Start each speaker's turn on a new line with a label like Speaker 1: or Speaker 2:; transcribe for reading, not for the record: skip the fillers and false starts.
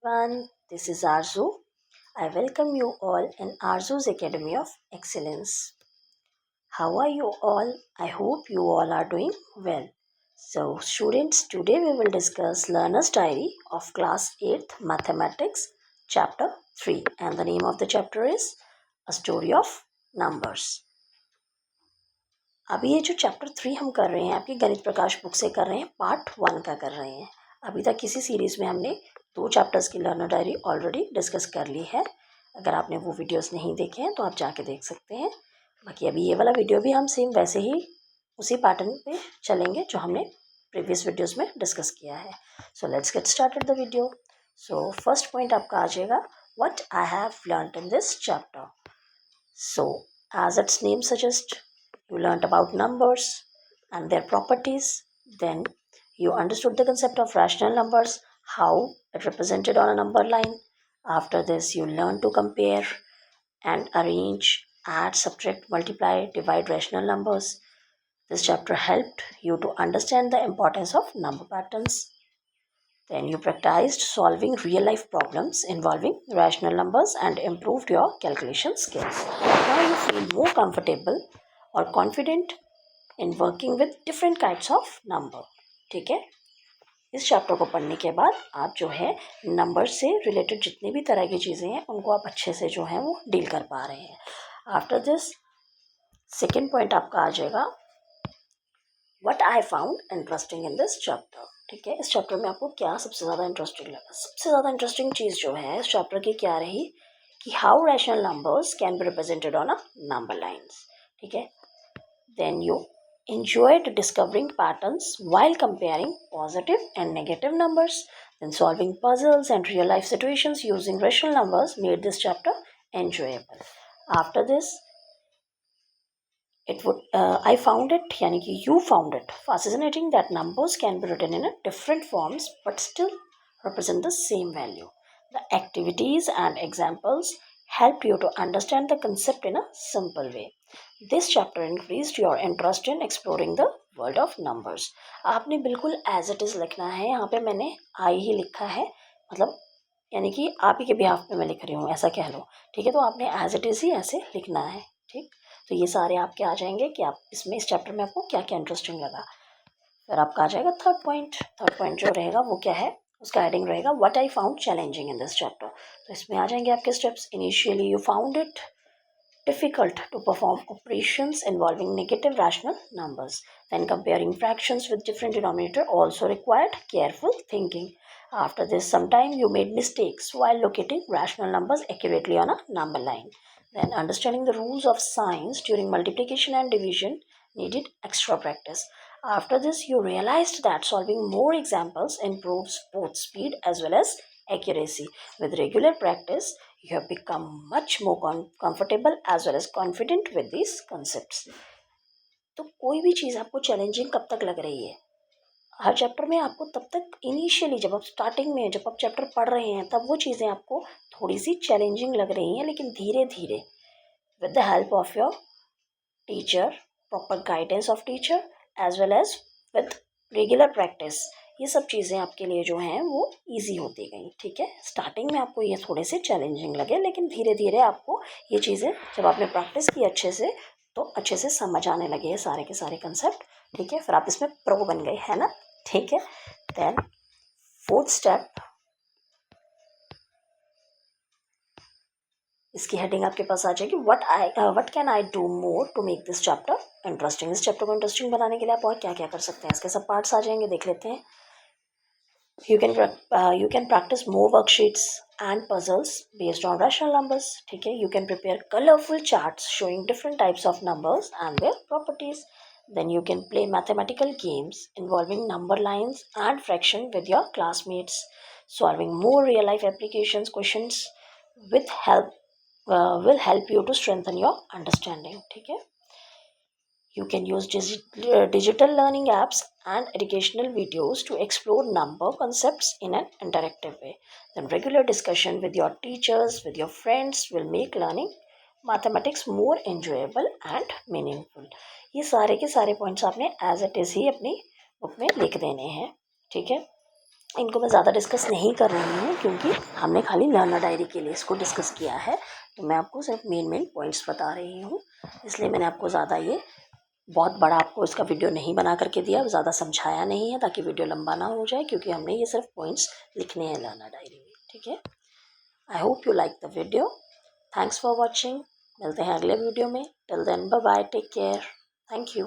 Speaker 1: everyone, this is Arzu. I welcome you all in Arzu's Academy of Excellence. How are you all? I hope you all are doing well. So, students, today we will discuss Learner's Diary of Class 8th Mathematics, Chapter 3, and the name of the chapter is A Story of Numbers. अभी ये जो chapter 3 हम कर रहे हैं आपकी गणित प्रकाश book से कर रहे हैं, पार्ट 1 का कर रहे हैं. अभी तक किसी सीरीज़ में हमने 2 चैप्टर्स की लर्नर डायरी ऑलरेडी डिस्कस कर ली है. अगर आपने वो वीडियोस नहीं देखे हैं तो आप जाके देख सकते हैं. बाकी अभी ये वाला वीडियो भी हम सेम वैसे ही उसी पैटर्न पे चलेंगे जो हमने प्रीवियस वीडियोस में डिस्कस किया है. So let's get started the video. So first point आपका आ जाएगा, what I have learned in this chapter. So as its name suggest, you learned about numbers and their properties. Then you understood the concept of rational numbers, how it represented on a number line. After this, you learned to compare and arrange, add, subtract, multiply, divide rational numbers. This chapter helped you to understand the importance of number patterns. Then you practiced solving real life problems involving rational numbers and improved your calculation skills. Now you feel more comfortable और confident in working with different kinds of number. ठीक है, इस chapter को पढ़ने के बाद आप जो है नंबर से रिलेटेड जितनी भी तरह की चीज़ें हैं उनको आप अच्छे से जो है वो डील कर पा रहे हैं. आफ्टर दिस सेकेंड पॉइंट आपका आ जाएगा, what I found interesting in this chapter. ठीक है, इस चैप्टर में आपको क्या सबसे ज़्यादा इंटरेस्टिंग लगा. सबसे ज़्यादा इंटरेस्टिंग चीज़ जो है इस चैप्टर की क्या रही कि how rational numbers can be represented on a number lines. ठीक है, then you enjoyed discovering patterns while comparing positive and negative numbers. Then solving puzzles and real life situations using rational numbers made this chapter enjoyable. After this, I found it, yani ki you found it fascinating that numbers can be written in a different forms but still represent the same value. The activities and examples helped you to understand the concept in a simple way. This chapter increased your interest in exploring the world of numbers. आपने बिल्कुल as it is लिखना है. यहाँ पे मैंने आई ही लिखा है, मतलब यानी कि आप ही के बिहाफ पे मैं लिख रही हूँ, ऐसा कह लो. ठीक है, तो आपने एज इट इज़ ही ऐसे लिखना है. ठीक, तो ये सारे आपके आ जाएंगे कि आप इसमें इस चैप्टर में आपको क्या क्या इंटरेस्टिंग लगा. फिर आपका आ जाएगा थर्ड पॉइंट. थर्ड पॉइंट जो रहेगा वो क्या है, उसका हेडिंग रहेगा what I found challenging in this chapter. तो इसमें आ जाएंगे आपके steps. Initially you found it difficult to perform operations involving negative rational numbers. Then comparing fractions with different denominator also required careful thinking. After this, sometime you made mistakes while locating rational numbers accurately on a number line. Then understanding the rules of signs during multiplication and division needed extra practice. After this, you realized that solving more examples improves both speed as well as accuracy. With regular practice, you have become much more comfortable as well as confident with these concepts. तो कोई भी चीज़ आपको challenging कब तक लग रही है, हर chapter में आपको तब तक इनिशियली जब आप स्टार्टिंग में जब आप चैप्टर पढ़ रहे हैं तब वो चीज़ें आपको थोड़ी सी चैलेंजिंग लग रही हैं, लेकिन धीरे धीरे with the help of your teacher, proper guidance of teacher as well as with regular practice, ये सब चीज़ें आपके लिए जो हैं वो इजी होती गई. ठीक है, स्टार्टिंग में आपको ये थोड़े से चैलेंजिंग लगे, लेकिन धीरे धीरे आपको ये चीज़ें जब आपने प्रैक्टिस की अच्छे से तो अच्छे से समझ आने लगे हैं सारे के सारे कंसेप्ट. ठीक है, फिर आप इसमें प्रो बन गए, है ना. ठीक है, देन फोर्थ स्टेप, इसकी हेडिंग आपके पास आ जाएगी what can I do more to make this chapter interesting. इस चैप्टर को इंटरेस्टिंग बनाने के लिए आप और क्या क्या कर सकते हैं, इसके सब पार्ट्स आ जाएंगे, देख लेते हैं. You can practice more worksheets and puzzles based on rational numbers. ठीक है, you can prepare colorful charts showing different types of numbers and their properties. Then you can play mathematical games involving number lines and fraction with your classmates. Solving more real life applications questions with help will help you to strengthen your understanding. ठीक है, you can use digital learning apps and educational videos to explore number concepts in an interactive way. Then regular discussion with your teachers, with your friends will make learning mathematics more enjoyable and meaningful. ये सारे के सारे points आपने as it is ही अपनी book में लिख देने हैं. ठीक है, इनको मैं ज़्यादा डिस्कस नहीं कर रही हूँ क्योंकि हमने खाली लर्नर डायरी के लिए इसको डिस्कस किया है, तो मैं आपको सिर्फ मेन पॉइंट्स बता रही हूँ, इसलिए मैंने आपको ज़्यादा ये बहुत बड़ा आपको इसका वीडियो नहीं बना करके दिया, ज़्यादा समझाया नहीं है ताकि वीडियो लंबा ना हो जाए, क्योंकि हमने ये सिर्फ पॉइंट्स लिखने हैं लर्नर डायरी में। ठीक है, I hope you like the video. Thanks for watching. मिलते हैं अगले वीडियो में। Till then bye bye, take care, thank you.